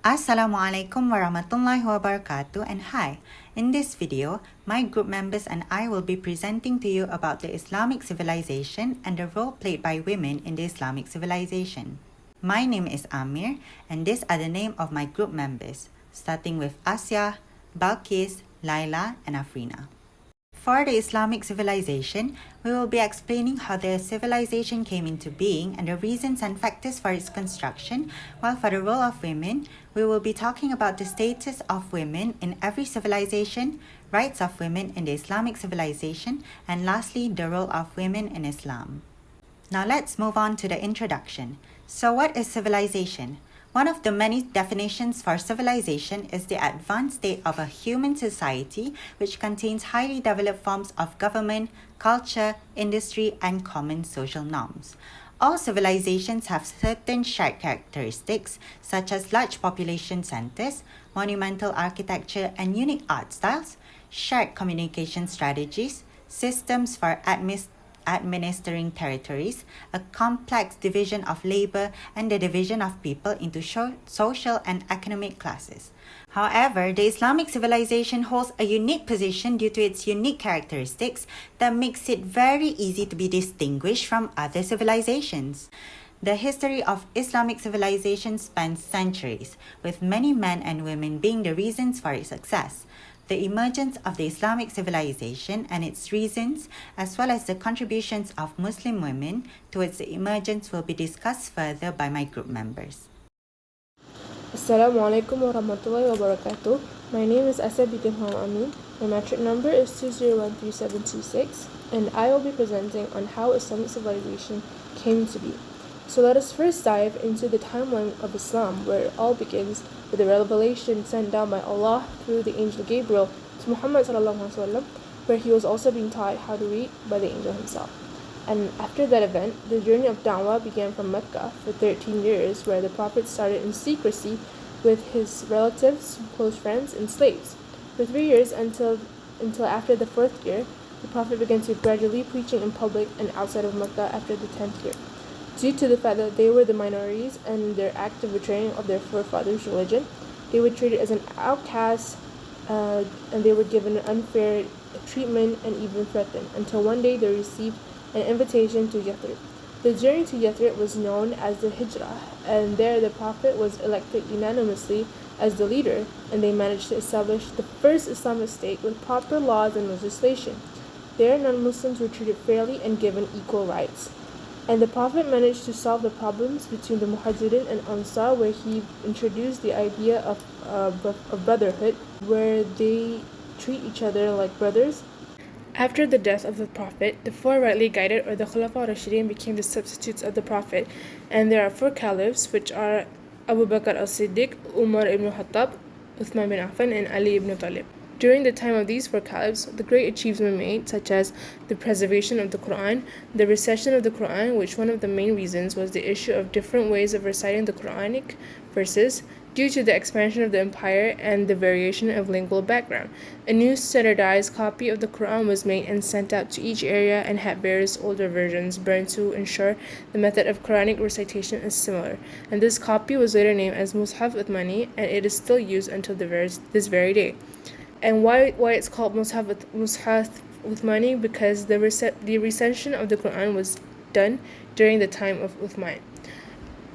Assalamualaikum warahmatullahi wabarakatuh and hi. In this video, my group members and I will be presenting to you about the Islamic civilization and the role played by women in the Islamic civilization. My name is Amir and these are the name of my group members, starting with Asya, Balkis, Laila and Afrina. For the Islamic civilization, we will be explaining how the civilization came into being and the reasons and factors for its construction, while for the role of women, we will be talking about the status of women in every civilization, rights of women in the Islamic civilization, and lastly, the role of women in Islam. Now let's move on to the introduction. So what is civilization? One of the many definitions for civilization is the advanced state of a human society which contains highly developed forms of government, culture, industry, and common social norms. All civilizations have certain shared characteristics such as large population centers, monumental architecture and unique art styles, shared communication strategies, systems for administering territories, a complex division of labor, and the division of people into social and economic classes. However, the Islamic civilization holds a unique position due to its unique characteristics that makes it very easy to be distinguished from other civilizations. The history of Islamic civilization spans centuries, with many men and women being the reasons for its success. The emergence of the Islamic civilization and its reasons, as well as the contributions of Muslim women towards the emergence, will be discussed further by my group members. Assalamualaikum warahmatullahi wabarakatuh. My name is Asya binti Amin. My metric number is 2013726, and I will be presenting on how Islamic civilization came to be. So let us first dive into the timeline of Islam, where it all begins with the revelation sent down by Allah through the angel Gabriel to Muhammad ﷺ, where he was also being taught how to read by the angel himself. And after that event, the journey of Da'wah began from Mecca for 13 years, where the Prophet started in secrecy with his relatives, close friends, and slaves. For 3 years until after the 4th year, the Prophet began to gradually preaching in public and outside of Mecca after the 10th year. Due to the fact that they were the minorities and their active betraying of their forefathers' religion, they were treated as an outcast and they were given unfair treatment and even threatened, until one day they received an invitation to Yathrib. The journey to Yathrib was known as the Hijrah, and there the Prophet was elected unanimously as the leader, and they managed to establish the first Islamic state with proper laws and legislation. There, non-Muslims were treated fairly and given equal rights. And the Prophet managed to solve the problems between the Muhajirin and Ansar, where he introduced the idea of brotherhood, where they treat each other like brothers. After the death of the Prophet, the four rightly guided, or the Khulafa Rashidin, became the substitutes of the Prophet. And there are four caliphs, which are Abu Bakr as-Siddiq, Umar ibn Khattab, Uthman bin Affan, and Ali ibn Talib. During the time of these four caliphs, the great achievements were made, such as the preservation of the Quran, the recitation of the Quran, which one of the main reasons was the issue of different ways of reciting the Quranic verses, due to the expansion of the empire and the variation of lingual background. A new standardized copy of the Quran was made and sent out to each area and had various older versions burned to ensure the method of Quranic recitation is similar. And this copy was later named as Mushaf Uthmani, and it is still used until this very day. And why it's called Mushaf Uthmani? Because the recension of the Quran was done during the time of Uthman.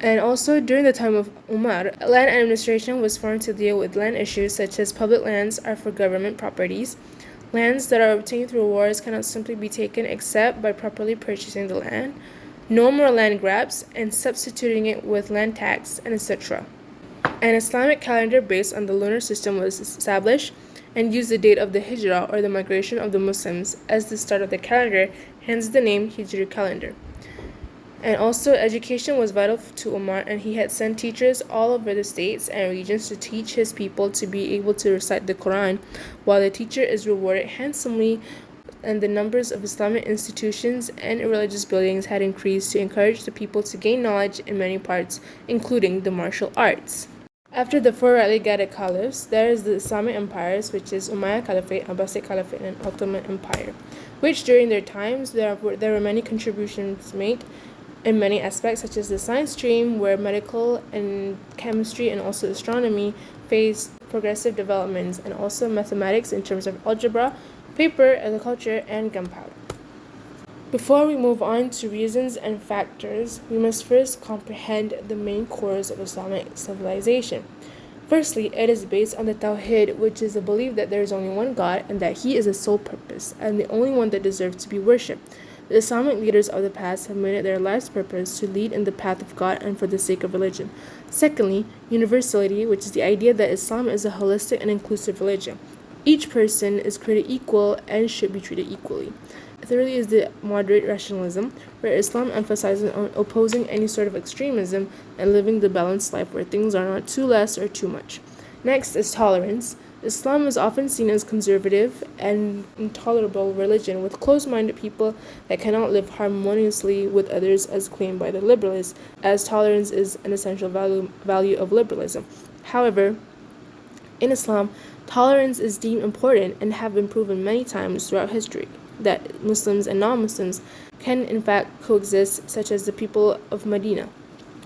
And also during the time of Umar, land administration was formed to deal with land issues such as public lands are for government properties. Lands that are obtained through wars cannot simply be taken except by properly purchasing the land. No more land grabs and substituting it with land tax and etc. An Islamic calendar based on the lunar system was established and used the date of the Hijrah, or the migration of the Muslims, as the start of the calendar, hence the name Hijri calendar. And also education was vital to Umar, and he had sent teachers all over the states and regions to teach his people to be able to recite the Quran, while the teacher is rewarded handsomely, and the numbers of Islamic institutions and religious buildings had increased to encourage the people to gain knowledge in many parts, including the martial arts. After the four rightly guided caliphs, there is the Islamic empires, which is Umayyad Caliphate, Abbasid Caliphate, and Ottoman Empire, which during their times there were many contributions made in many aspects, such as the science stream, where medical and chemistry and also astronomy face progressive developments, and also mathematics in terms of algebra, paper, agriculture, and gunpowder. Before we move on to reasons and factors, we must first comprehend the main cores of Islamic civilization. Firstly, it is based on the Tawhid, which is the belief that there is only one God and that He is the sole purpose and the only one that deserves to be worshipped. The Islamic leaders of the past have made it their life's purpose to lead in the path of God and for the sake of religion. Secondly, universality, which is the idea that Islam is a holistic and inclusive religion. Each person is created equal and should be treated equally. Thirdly is the moderate rationalism, where Islam emphasizes on opposing any sort of extremism and living the balanced life where things are not too less or too much. Next is tolerance. Islam is often seen as conservative and intolerable religion with closed-minded people that cannot live harmoniously with others as claimed by the liberalists, as tolerance is an essential value of liberalism. However, in Islam, tolerance is deemed important and have been proven many times throughout history that Muslims and non-Muslims can in fact coexist, such as the people of Medina.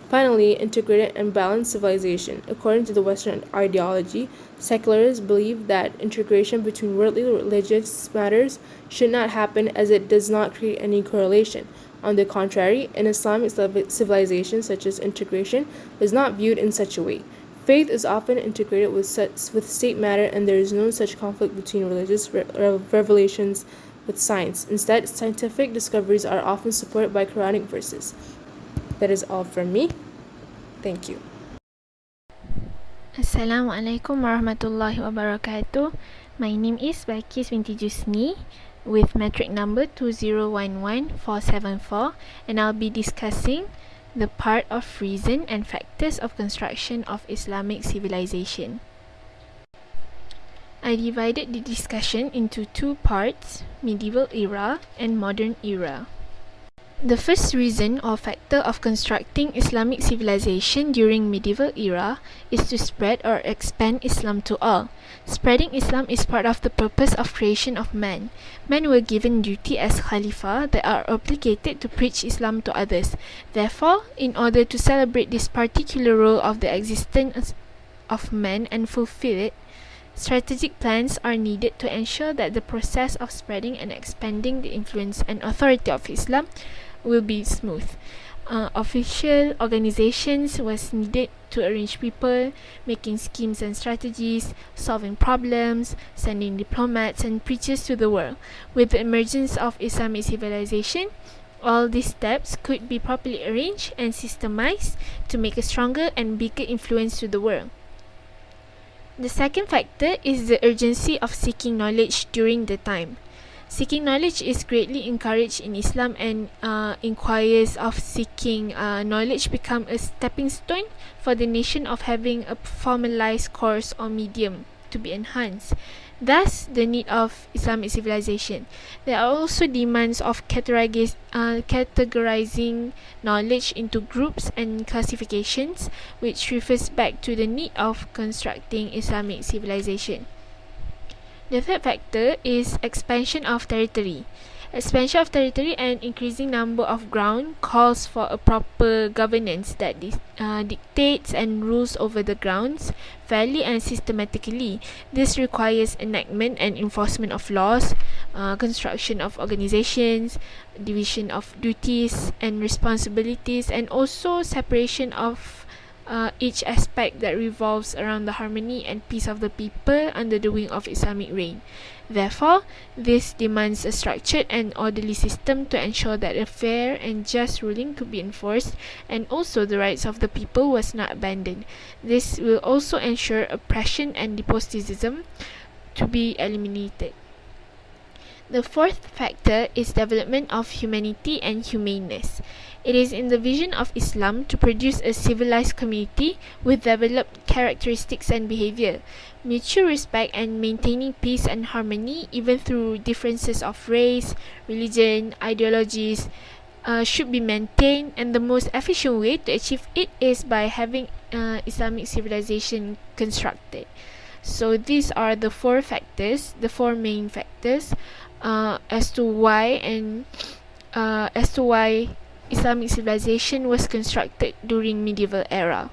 Finally, integrated and balanced civilization. According to the Western ideology, secularists believe that integration between worldly religious matters should not happen as it does not create any correlation. On the contrary, in Islamic civilization, such as integration is not viewed in such a way. Faith is often integrated with state matter, and there is no such conflict between religious revelations with science. Instead, scientific discoveries are often supported by Quranic verses. That is all from me. Thank you. Assalamualaikum warahmatullahi wabarakatuh. My name is Balkis binti Jusni with metric number 2011474, and I'll be discussing the part of reason and factors of construction of Islamic civilization. I divided the discussion into two parts, medieval era and modern era. The first reason or factor of constructing Islamic civilization during medieval era is to spread or expand Islam to all. Spreading Islam is part of the purpose of creation of man. Men were given duty as Khalifa that are obligated to preach Islam to others. Therefore, in order to celebrate this particular role of the existence of man and fulfill it, strategic plans are needed to ensure that the process of spreading and expanding the influence and authority of Islam will be smooth. Official organizations was needed to arrange people, making schemes and strategies, solving problems, sending diplomats and preachers to the world. With the emergence of Islamic civilization, all these steps could be properly arranged and systemized to make a stronger and bigger influence to the world. The second factor is the urgency of seeking knowledge during the time. Seeking knowledge is greatly encouraged in Islam, and inquiries of seeking knowledge become a stepping stone for the nation of having a formalized course or medium to be enhanced. Thus, the need of Islamic civilization. There are also demands of categorizing knowledge into groups and classifications, which refers back to the need of constructing Islamic civilization. The third factor is expansion of territory. Expansion of territory and increasing number of ground calls for a proper governance that dictates and rules over the grounds fairly and systematically. This requires enactment and enforcement of laws, construction of organizations, division of duties and responsibilities, and also separation of each aspect that revolves around the harmony and peace of the people under the wing of Islamic reign. Therefore, this demands a structured and orderly system to ensure that a fair and just ruling could be enforced, and also the rights of the people was not abandoned. This will also ensure oppression and despotism to be eliminated. The fourth factor is development of humanity and humaneness. It is in the vision of Islam to produce a civilized community with developed characteristics and behavior. Mutual respect and maintaining peace and harmony, even through differences of race, religion, ideologies, should be maintained, and the most efficient way to achieve it is by having Islamic civilization constructed. So these are the four main factors as to why Islamic civilization was constructed during medieval era.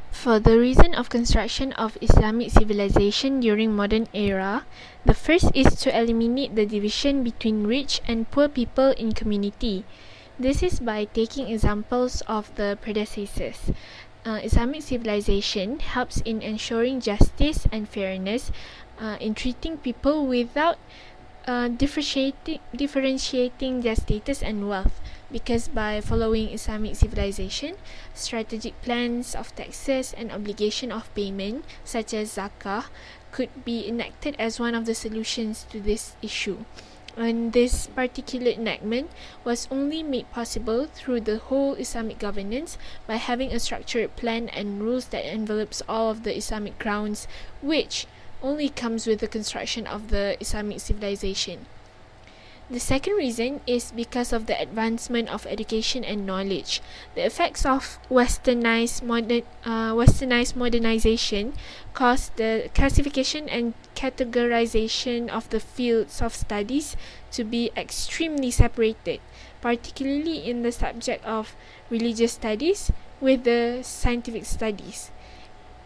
For the reason of construction of Islamic civilization during modern era, the first is to eliminate the division between rich and poor people in community. This is by taking examples of the predecessors. Islamic civilization helps in ensuring justice and fairness in treating people without differentiating their status and wealth, because by following Islamic civilization, strategic plans of taxes and obligation of payment, such as zakah, could be enacted as one of the solutions to this issue. And this particular enactment was only made possible through the whole Islamic governance by having a structured plan and rules that envelops all of the Islamic grounds, which only comes with the construction of the Islamic civilization. The second reason is because of the advancement of education and knowledge. The effects of westernized modernization caused the classification and categorization of the fields of studies to be extremely separated, particularly in the subject of religious studies with the scientific studies.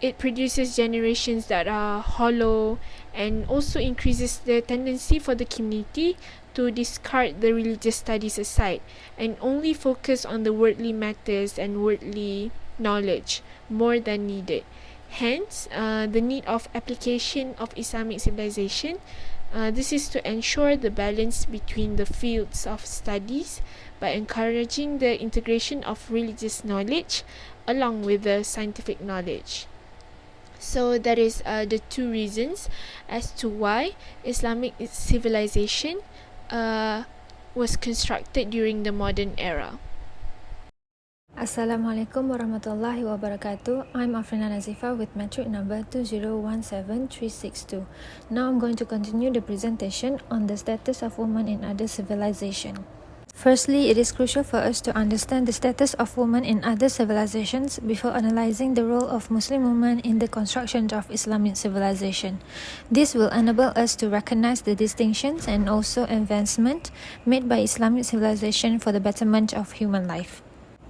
It produces generations that are hollow and also increases the tendency for the community to discard the religious studies aside and only focus on the worldly matters and worldly knowledge more than needed. Hence, the need of application of Islamic civilization. This is to ensure the balance between the fields of studies by encouraging the integration of religious knowledge along with the scientific knowledge. So that is the two reasons as to why Islamic civilization was constructed during the modern era. Assalamualaikum warahmatullahi wabarakatuh. I'm Afrina Nazifa with metric number 2017362. Now I'm going to continue the presentation on the status of women in other civilization. Firstly, it is crucial for us to understand the status of women in other civilizations before analyzing the role of Muslim women in the construction of Islamic civilization. This will enable us to recognize the distinctions and also advancement made by Islamic civilization for the betterment of human life.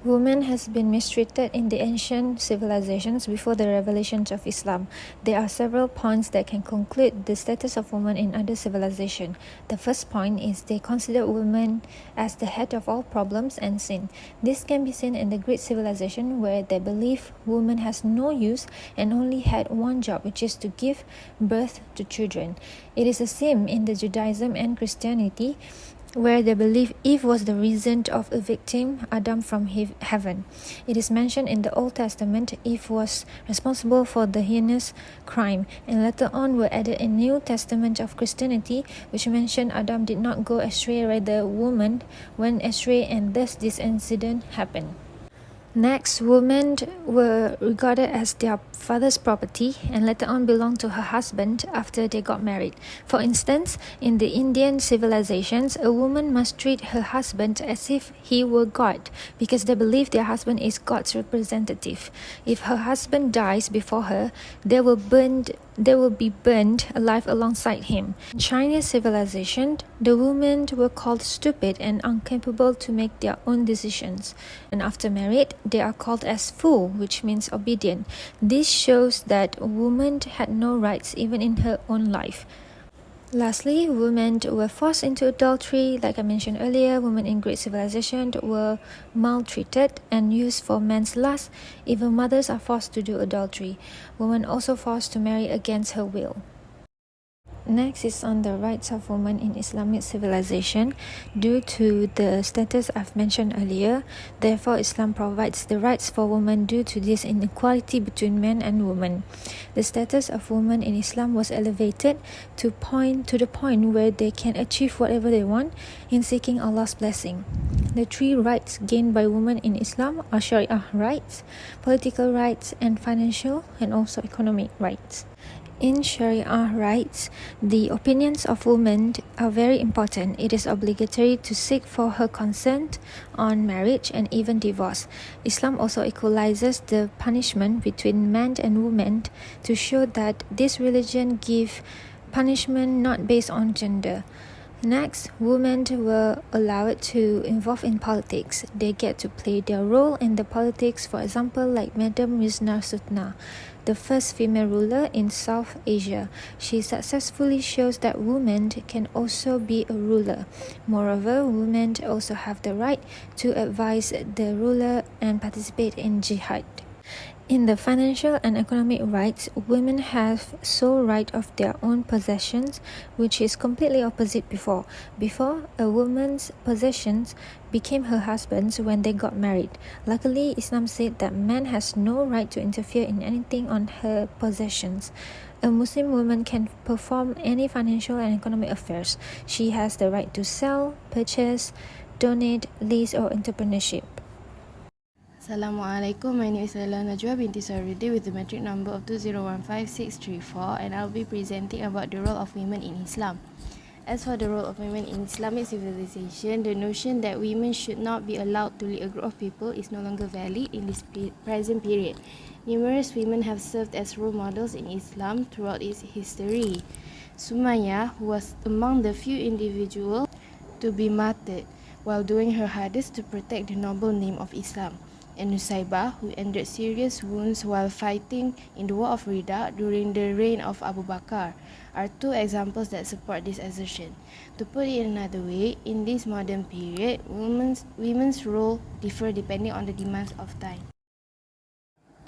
Women has been mistreated in the ancient civilizations before the revelations of Islam. There are several points that can conclude the status of women in other civilization. The first point is they consider women as the head of all problems and sin. This can be seen in the Greek civilization where they believe woman has no use and only had one job, which is to give birth to children. It is the same in the Judaism and Christianity, where they believe Eve was the reason of evicting Adam from heaven. It is mentioned in the Old Testament Eve was responsible for the heinous crime, and later on were added in New Testament of Christianity, which mentioned Adam did not go astray, rather woman went astray, and thus this incident happened. Next, women were regarded as their father's property and later on belonged to her husband after they got married. For instance, in the Indian civilizations, a woman must treat her husband as if he were God because they believe their husband is God's representative. If her husband dies before her, they will be burned alive alongside him. In Chinese civilization, the women were called stupid and incapable to make their own decisions. And after married, they are called as fool, which means obedient. This shows that a woman had no rights even in her own life. Lastly, women were forced into adultery. Like I mentioned earlier, women in Greek civilization were maltreated and used for men's lust. Even mothers are forced to do adultery. Women also forced to marry against her will. Next is on the rights of women in Islamic civilization. Due to the status I've mentioned earlier, therefore Islam provides the rights for women due to this inequality between men and women. The status of women in Islam was elevated to the point where they can achieve whatever they want in seeking Allah's blessing. The three rights gained by women in Islam are Sharia rights, political rights, and financial and also economic rights. In Sharia rights, the opinions of women are very important. It is obligatory to seek for her consent on marriage and even divorce. Islam also equalizes the punishment between men and women to show that this religion gives punishment not based on gender. Next, women were allowed to involve in politics. They get to play their role in the politics, for example, like Madam Rizna Sutna, the first female ruler in South Asia. She successfully shows that women can also be a ruler. Moreover, women also have the right to advise the ruler and participate in jihad. In the financial and economic rights, women have sole right of their own possessions, which is completely opposite before. Before, a woman's possessions became her husband's when they got married. Luckily, Islam said that man has no right to interfere in anything on her possessions. A Muslim woman can perform any financial and economic affairs. She has the right to sell, purchase, donate, lease, or entrepreneurship. Assalamualaikum, my name is Laila Najwa binti Sarudi with the metric number of 2015634, and I'll be presenting about the role of women in Islam. As for the role of women in Islamic civilization, the notion that women should not be allowed to lead a group of people is no longer valid in this present period. Numerous women have served as role models in Islam throughout its history. Sumayyah, who was among the few individuals to be martyred while doing her hardest to protect the noble name of Islam, and Nusaybah, who endured serious wounds while fighting in the War of Ridda during the reign of Abu Bakr, are two examples that support this assertion. To put it another way, in this modern period, women's role differ depending on the demands of time.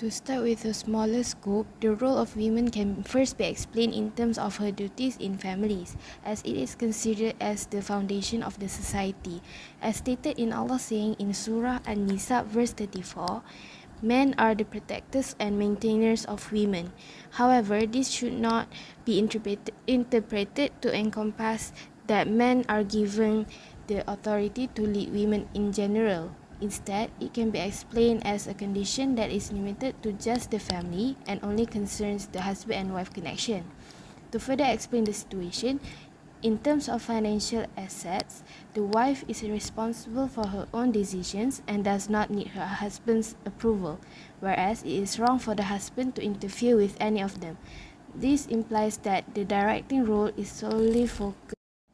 To start with a smaller scope, the role of women can first be explained in terms of her duties in families, as it is considered as the foundation of the society. As stated in Allah's saying in Surah An-Nisa verse 34, men are the protectors and maintainers of women. However, this should not be interpreted to encompass that men are given the authority to lead women in general. Instead, it can be explained as a condition that is limited to just the family and only concerns the husband and wife connection. To further explain the situation, in terms of financial assets, the wife is responsible for her own decisions and does not need her husband's approval, whereas it is wrong for the husband to interfere with any of them. This implies that the directing role is solely focused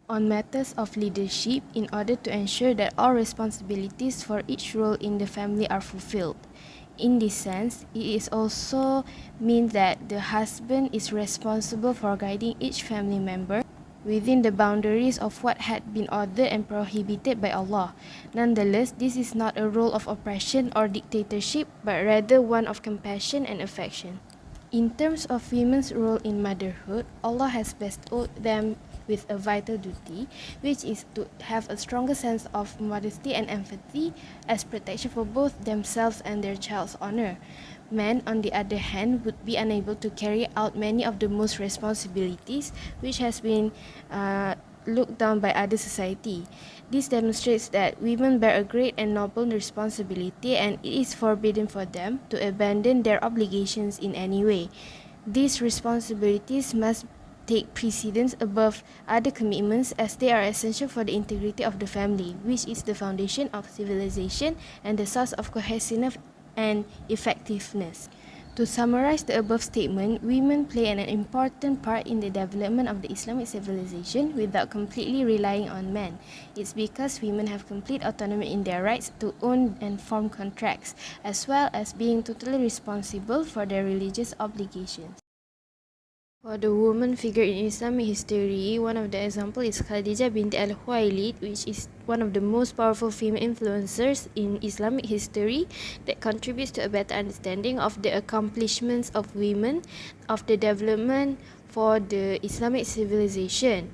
on matters of leadership in order to ensure that all responsibilities for each role in the family are fulfilled. In this sense, it is also means that the husband is responsible for guiding each family member within the boundaries of what had been ordered and prohibited by Allah. Nonetheless, this is not a role of oppression or dictatorship, but rather one of compassion and affection. In terms of women's role in motherhood, Allah has bestowed them with a vital duty, which is to have a stronger sense of modesty and empathy as protection for both themselves and their child's honor. Men, on the other hand, would be unable to carry out many of the most responsibilities which has been looked down by other society. This demonstrates that women bear a great and noble responsibility, and it is forbidden for them to abandon their obligations in any way. These responsibilities must take precedence above other commitments, as they are essential for the integrity of the family, which is the foundation of civilization and the source of cohesiveness and effectiveness. To summarize the above statement, women play an important part in the development of the Islamic civilization without completely relying on men. It's because women have complete autonomy in their rights to own and form contracts, as well as being totally responsible for their religious obligations. For the woman figure in Islamic history, one of the examples is Khadijah binti al-Khuwailid, which is one of the most powerful female influencers in Islamic history that contributes to a better understanding of the accomplishments of women, of the development for the Islamic civilization.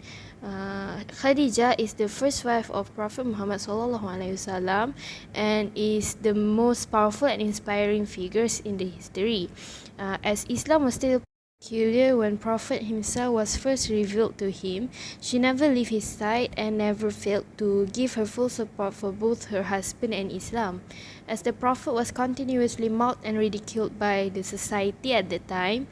Khadijah is the first wife of Prophet Muhammad SAW and is the most powerful and inspiring figures in the history. As Islam was still peculiar when Prophet himself was first revealed to him, she never left his side and never failed to give her full support for both her husband and Islam. As the Prophet was continuously mocked and ridiculed by the society at the time,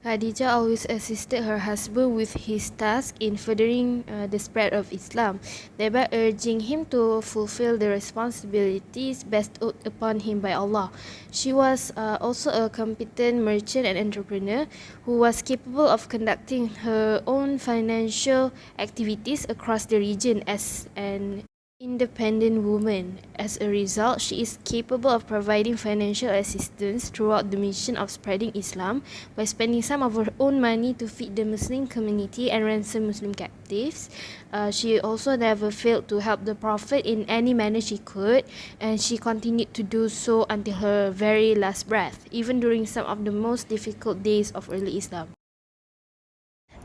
Khadija always assisted her husband with his task in furthering the spread of Islam, thereby urging him to fulfill the responsibilities bestowed upon him by Allah. She was also a competent merchant and entrepreneur who was capable of conducting her own financial activities across the region as an independent woman. As a result, she is capable of providing financial assistance throughout the mission of spreading Islam by spending some of her own money to feed the Muslim community and ransom Muslim captives. She also never failed to help the Prophet in any manner she could, and she continued to do so until her very last breath, even during some of the most difficult days of early Islam.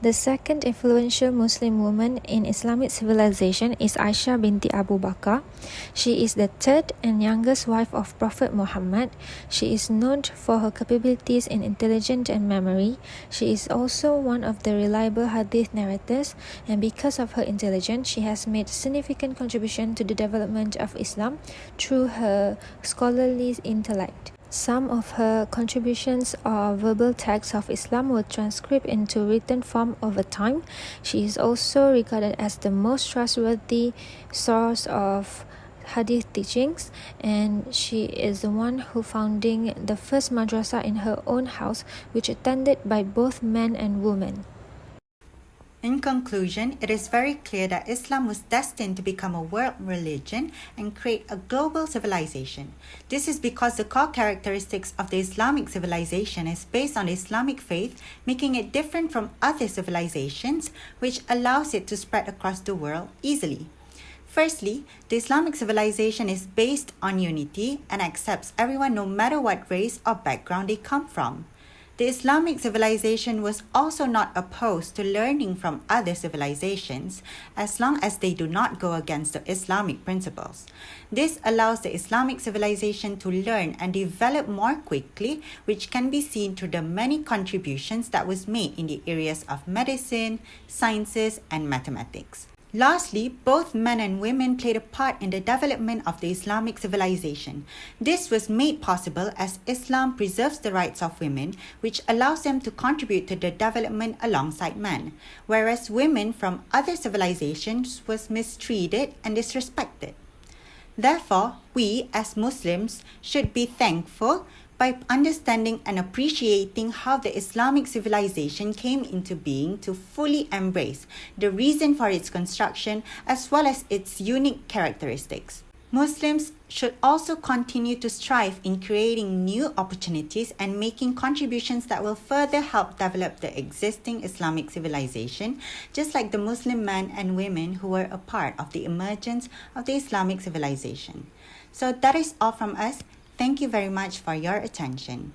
The second influential Muslim woman in Islamic civilization is Aisha binti Abu Bakr. She is the third and youngest wife of Prophet Muhammad. She is known for her capabilities in intelligence and memory. She is also one of the reliable hadith narrators, and because of her intelligence, she has made significant contribution to the development of Islam through her scholarly intellect. Some of her contributions are verbal texts of Islam were transcribed into written form over time. She is also regarded as the most trustworthy source of hadith teachings, and she is the one who founding the first madrasa in her own house, which attended by both men and women. In conclusion, it is very clear that Islam was destined to become a world religion and create a global civilization. This is because the core characteristics of the Islamic civilization is based on the Islamic faith, making it different from other civilizations, which allows it to spread across the world easily. Firstly, the Islamic civilization is based on unity and accepts everyone no matter what race or background they come from. The Islamic civilization was also not opposed to learning from other civilizations as long as they do not go against the Islamic principles. This allows the Islamic civilization to learn and develop more quickly, which can be seen through the many contributions that was made in the areas of medicine, sciences, and mathematics. Lastly, both men and women played a part in the development of the Islamic civilization. This was made possible as Islam preserves the rights of women, which allows them to contribute to the development alongside men, whereas women from other civilizations was mistreated and disrespected. Therefore, we as Muslims should be thankful by understanding and appreciating how the Islamic civilization came into being to fully embrace the reason for its construction as well as its unique characteristics. Muslims should also continue to strive in creating new opportunities and making contributions that will further help develop the existing Islamic civilization, just like the Muslim men and women who were a part of the emergence of the Islamic civilization. So that is all from us. Thank you very much for your attention.